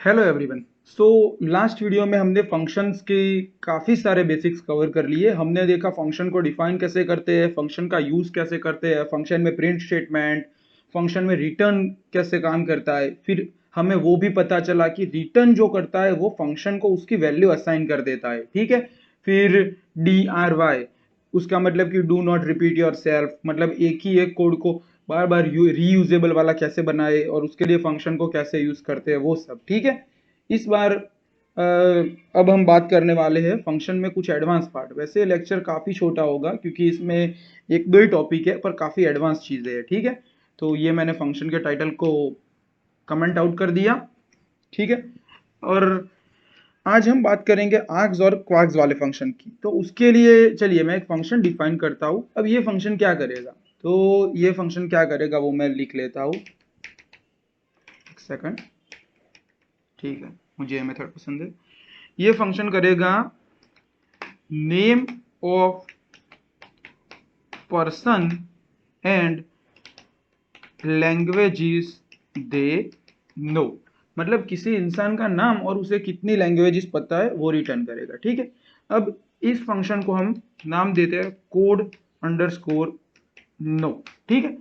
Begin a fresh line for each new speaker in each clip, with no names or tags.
Hello everyone. So last video में हमने functions के काफ़ी सारे बेसिक्स कवर कर लिए। हमने देखा फंक्शन को डिफाइन कैसे करते हैं, फंक्शन का यूज़ कैसे करते हैं, फंक्शन में प्रिंट स्टेटमेंट, फंक्शन में रिटर्न कैसे काम करता है। फिर हमें वो भी पता चला कि रिटर्न जो करता है वो फंक्शन को उसकी वैल्यू असाइन कर देता है, ठीक है। फिर DRY, उसका मतलब कि do not repeat your self, मतलब एक ही एक कोड को बार बार रीयूजेबल वाला कैसे बनाए और उसके लिए फंक्शन को कैसे यूज करते हैं वो सब, ठीक है। इस बार अब हम बात करने वाले हैं फंक्शन में कुछ एडवांस पार्ट। वैसे लेक्चर काफ़ी छोटा होगा क्योंकि इसमें एक दो ही टॉपिक है, पर काफ़ी एडवांस चीज़ें हैं, ठीक है। तो ये मैंने फंक्शन के टाइटल को कमेंट आउट कर दिया, ठीक है। और आज हम बात करेंगे आर्ग्स और क्वार्क्स वाले फंक्शन की। तो उसके लिए चलिए मैं एक फंक्शन डिफाइन करता हूँ। अब ये फंक्शन क्या करेगा, तो ये फंक्शन क्या करेगा वो मैं लिख लेता हूँ, एक सेकंड, ठीक है। मुझे ये मेथड पसंद है। ये फंक्शन करेगा name of person and languages they know, मतलब किसी इंसान का नाम और उसे कितनी लैंग्वेजेस पता है वो रिटर्न करेगा, ठीक है। अब इस फंक्शन को हम नाम देते हैं कोड अंडरस्कोर नो, ठीक है।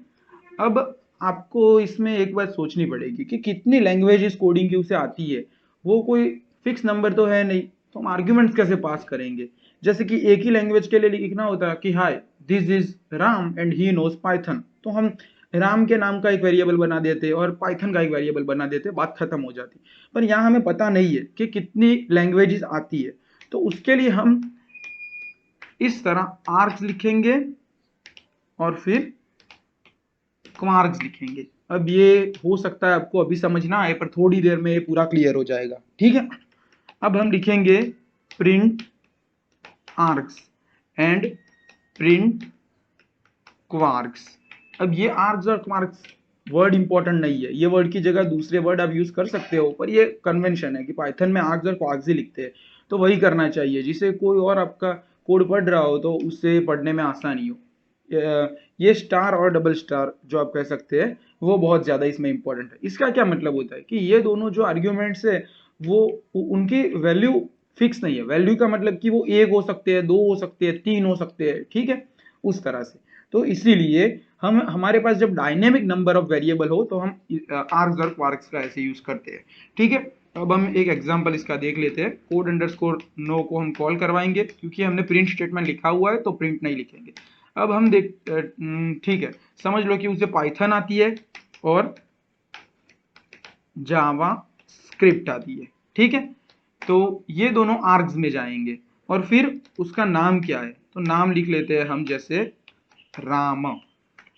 अब आपको इसमें एक बात सोचनी पड़ेगी कि कितनी लैंग्वेजेस कोडिंग की उसे आती है। वो कोई फिक्स नंबर तो है नहीं, तो हम आर्ग्यूमेंट्स कैसे पास करेंगे। जैसे कि एक ही लैंग्वेज के लिए लिखना होता है कि hi this is Ram and he knows Python, तो हम राम के नाम का एक वेरिएबल बना देते और पाइथन का एक वेरिएबल बना देते, बात खत्म हो जाती। पर यहाँ हमें पता नहीं है कि कितनी लैंग्वेजेस आती है, तो उसके लिए हम इस तरह आर्ग्स लिखेंगे और फिर क्वार्क्स लिखेंगे। अब ये हो सकता है आपको अभी समझ ना आए, पर थोड़ी देर में ये पूरा क्लियर हो जाएगा, ठीक है। अब हम लिखेंगे print args and print quarks. अब ये आर्ग्स और क्वार्क्स वर्ड इंपॉर्टेंट नहीं है, ये वर्ड की जगह दूसरे वर्ड आप यूज कर सकते हो, पर ये कन्वेंशन है कि पाइथन में आर्ग्स और क्वार्क्स ही लिखते हैं, तो वही करना चाहिए जिसे कोई और आपका कोड पढ़ रहा हो तो उससे पढ़ने में आसानी हो। ये स्टार और डबल स्टार जो आप कह सकते हैं वो बहुत ज्यादा इसमें इंपॉर्टेंट है। इसका क्या मतलब होता है कि ये दोनों जो आर्ग्यूमेंट्स है वो उनकी वैल्यू फिक्स नहीं है। वैल्यू का मतलब कि वो एक हो सकते हैं, दो हो सकते हैं, तीन हो सकते हैं, ठीक है, उस तरह से। तो इसीलिए हम हमारे पास जब डायनेमिक नंबर ऑफ वेरिएबल हो तो हम आर्ग्स और क्वार्क्स का ऐसे यूज करते हैं, ठीक है। अब हम एक एग्जांपल इसका देख लेते हैं। कोड अंडरस्कोर नो को हम कॉल करवाएंगे, क्योंकि हमने प्रिंट स्टेटमेंट लिखा हुआ है तो प्रिंट नहीं लिखेंगे। अब हम ठीक है, समझ लो कि उसे पाइथन आती है और जावा स्क्रिप्ट आती है, ठीक है। तो ये दोनों आर्ग्स में जाएंगे और फिर उसका नाम क्या है, तो नाम लिख लेते हैं हम, जैसे राम।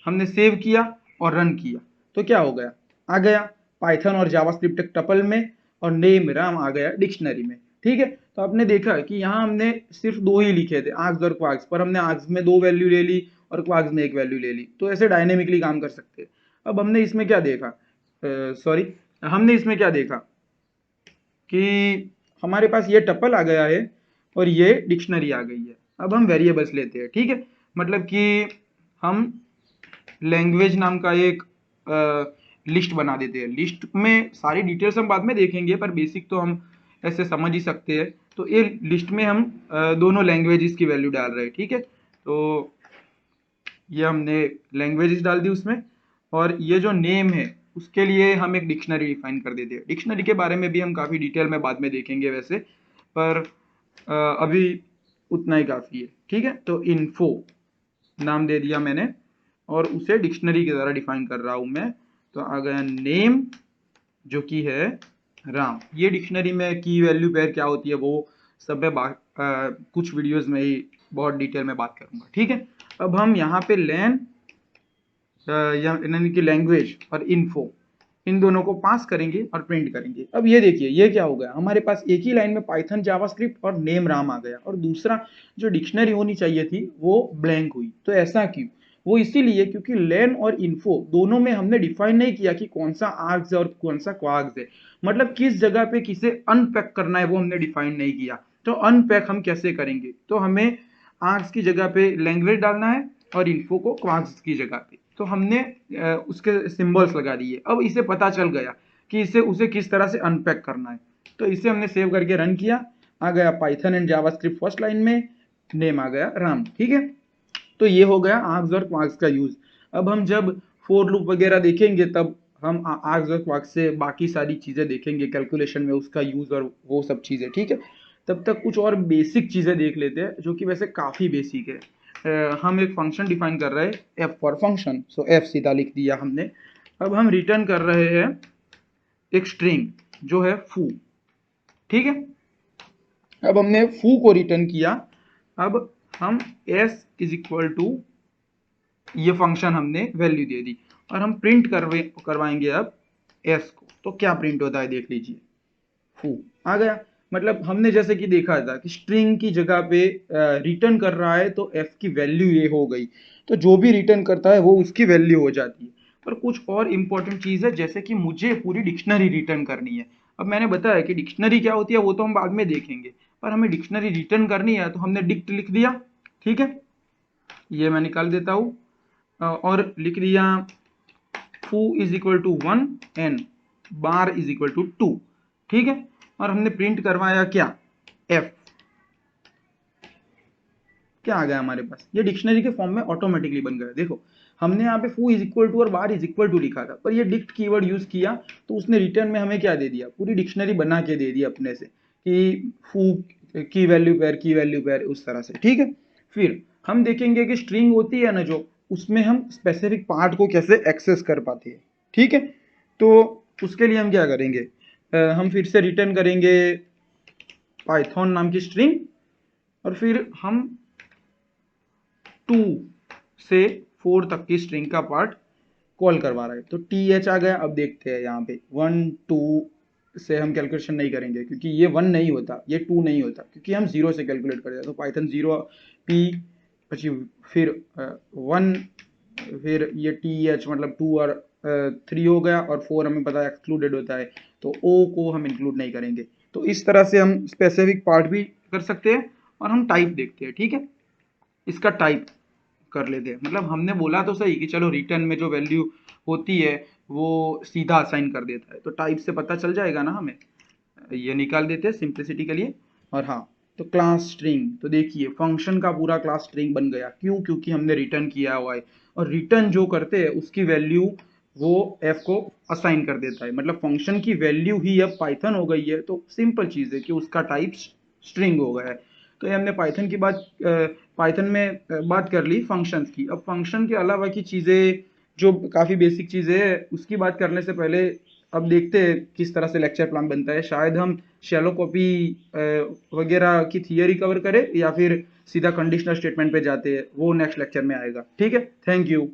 हमने सेव किया और रन किया तो क्या हो गया, आ गया पाइथन और जावास्क्रिप्ट एक टपल में, और नेम राम आ गया डिक्शनरी में, ठीक है। तो आपने देखा कि यहाँ हमने सिर्फ दो ही लिखे थे, आर्ग्स और क्वार्क्स, पर हमने आर्ग्स में दो वैल्यू ले ली और क्वार्क्स में एक वैल्यू ले ली, तो ऐसे डायनेमिकली काम कर सकते हैं। अब हमने इसमें क्या देखा, सॉरी, हमने इसमें क्या देखा कि हमारे पास ये टपल आ गया है और ये डिक्शनरी आ गई है। अब हम वेरिएबल्स लेते हैं, ठीक है, मतलब कि हम लैंग्वेज नाम का एक लिस्ट बना देते हैं। लिस्ट में सारी डिटेल्स हम बाद में देखेंगे, पर बेसिक तो हम ऐसे समझ ही सकते हैं। तो ये लिस्ट में हम दोनों लैंग्वेजेस की वैल्यू डाल रहे हैं, ठीक है। तो ये हमने लैंग्वेजेस डाल दी उसमें, और ये जो नेम है उसके लिए हम एक डिक्शनरी डिफाइन कर देते हैं। डिक्शनरी के बारे में भी हम काफ़ी डिटेल में बाद में देखेंगे वैसे, पर अभी उतना ही काफ़ी है, ठीक है। तो इन्फो नाम दे दिया मैंने और उसे डिक्शनरी की तरह डिफाइन कर रहा हूं मैं। तो आ गया नेम जो कि है राम। ये डिक्शनरी में की वैल्यू पेयर क्या होती है वो सब मैं कुछ वीडियोस में ही बहुत डिटेल में बात करूंगा, ठीक है। अब हम यहाँ पे लैन यानी कि लैंग्वेज और इन्फो, इन दोनों को पास करेंगे और प्रिंट करेंगे। अब ये देखिए ये क्या हो गया, हमारे पास एक ही लाइन में पाइथन जावास्क्रिप्ट और नेम राम आ गया, और दूसरा जो डिक्शनरी होनी चाहिए थी वो ब्लैंक हुई। तो ऐसा क्यों, वो इसीलिए क्योंकि लेन और इन्फो दोनों में हमने डिफाइन नहीं किया कि कौन सा आर्ग्स है और कौन सा क्वार्ग्स है, मतलब किस जगह पे किसे अनपैक करना है वो हमने डिफाइन नहीं किया। तो अनपैक हम कैसे करेंगे, तो हमें आर्ग्स की जगह पे लैंग्वेज डालना है और इन्फो को क्वार्ग्स की जगह पे, तो हमने उसके सिंबल्स लगा दिए। अब इसे पता चल गया कि इसे उसे किस तरह से अनपैक करना है। तो इसे हमने सेव करके रन किया, आ गया Python and JavaScript first line में, नेम आ गया राम। ठीक है, तो ये हो गया आर्ग्स और क्वार्क्स का यूज। अब हम जब फॉर लूप वगैरह देखेंगे तब हम आर्ग्स और क्वार्क्स से बाकी सारी चीजें देखेंगे कैलकुलेशन में उसका यूज और वो सब चीजें। ठीक है, तब तक कुछ और बेसिक चीजें देख लेते हैं जो कि वैसे काफी बेसिक है। हम एक फंक्शन डिफाइन कर रहे हैं F for function, so F सीधा लिख दिया हमने। अब हम रिटर्न कर रहे हैं एक स्ट्रिंग जो है फू। ठीक है, अब हमने फू को रिटर्न किया। अब हम s इज इक्वल टू ये फंक्शन हमने वैल्यू दे दी और हम प्रिंट करवाएंगे अब s को। तो क्या प्रिंट होता है देख लीजिए, फू आ गया। मतलब हमने जैसे कि देखा था कि स्ट्रिंग की जगह पे रिटर्न कर रहा है तो f की वैल्यू ये हो गई, तो जो भी रिटर्न करता है वो उसकी वैल्यू हो जाती है। पर कुछ और इंपॉर्टेंट चीज है, जैसे कि मुझे पूरी डिक्शनरी रिटर्न करनी है। अब मैंने बताया कि डिक्शनरी क्या होती है वो तो हम बाद में देखेंगे, पर हमें डिक्शनरी रिटर्न करनी है तो हमने डिक्ट लिख दिया। ठीक है, ये मैं निकाल देता हूं और लिख दिया foo is equal to 1 and bar is equal to 2। ठीक है, और हमने प्रिंट करवाया क्या, एफ। क्या आ गया हमारे पास, ये डिक्शनरी के फॉर्म में ऑटोमेटिकली बन गया। देखो हमने यहाँ पे फू इज इक्वल टू और बार इज इक्वल टू लिखा था, पर ये डिक्ट कीवर्ड यूज किया तो उसने रिटर्न में हमें क्या दे दिया, पूरी डिक्शनरी बना के दे दिया अपने से कि फू की वैल्यू पेयर उस तरह से। ठीक है, फिर हम देखेंगे कि स्ट्रिंग होती है ना जो, उसमें हम स्पेसिफिक पार्ट को कैसे एक्सेस कर पाते हैं। ठीक है, तो उसके लिए हम क्या करेंगे, हम फिर से रिटर्न करेंगे पाइथन नाम की स्ट्रिंग और फिर हम 2 से 4 तक की स्ट्रिंग का पार्ट कॉल करवा रहा है। तो टी एच आ गया। अब देखते हैं यहाँ पे 1 2 से हम कैलकुलेशन नहीं करेंगे क्योंकि ये 1 नहीं होता, ये 2 नहीं होता, क्योंकि हम 0 से कैलकुलेट करते हैं। तो पाइथन 0 पी फिर 1 फिर ये टी एच मतलब 2 और 3 हो गया, और 4 हमें पता है एक्सक्लूडेड होता है तो ओ को हम इंक्लूड नहीं करेंगे। तो इस तरह से हम स्पेसिफिक पार्ट भी कर सकते हैं। और हम टाइप देखते हैं। ठीक है, इसका टाइप कर लेते हैं। मतलब हमने बोला तो सही कि चलो रिटर्न में जो वैल्यू होती है वो सीधा असाइन कर देता है, तो टाइप से पता चल जाएगा ना हमें। ये निकाल देते हैं सिंप्लिसिटी के लिए। और हाँ, तो क्लास स्ट्रिंग, तो देखिए फंक्शन का पूरा क्लास स्ट्रिंग बन गया। क्यों, क्योंकि हमने रिटर्न किया हुआ है और रिटर्न जो करते हैं उसकी वैल्यू वो f को असाइन कर देता है। मतलब फंक्शन की वैल्यू ही अब पाइथन हो गई है, तो सिंपल चीज है कि उसका टाइप स्ट्रिंग हो गया है। तो ये हमने पाइथन की बात पाइथन में बात कर ली फंक्शंस की। अब फंक्शन के अलावा की चीजें जो काफी बेसिक चीजें है उसकी बात करने से पहले अब देखते हैं किस तरह से लेक्चर प्लान बनता है। शायद हम शैलो कॉपी वगैरह की थियरी कवर करें या फिर सीधा कंडीशनल स्टेटमेंट पे जाते हैं, वो नेक्स्ट लेक्चर में आएगा। ठीक है, थैंक यू।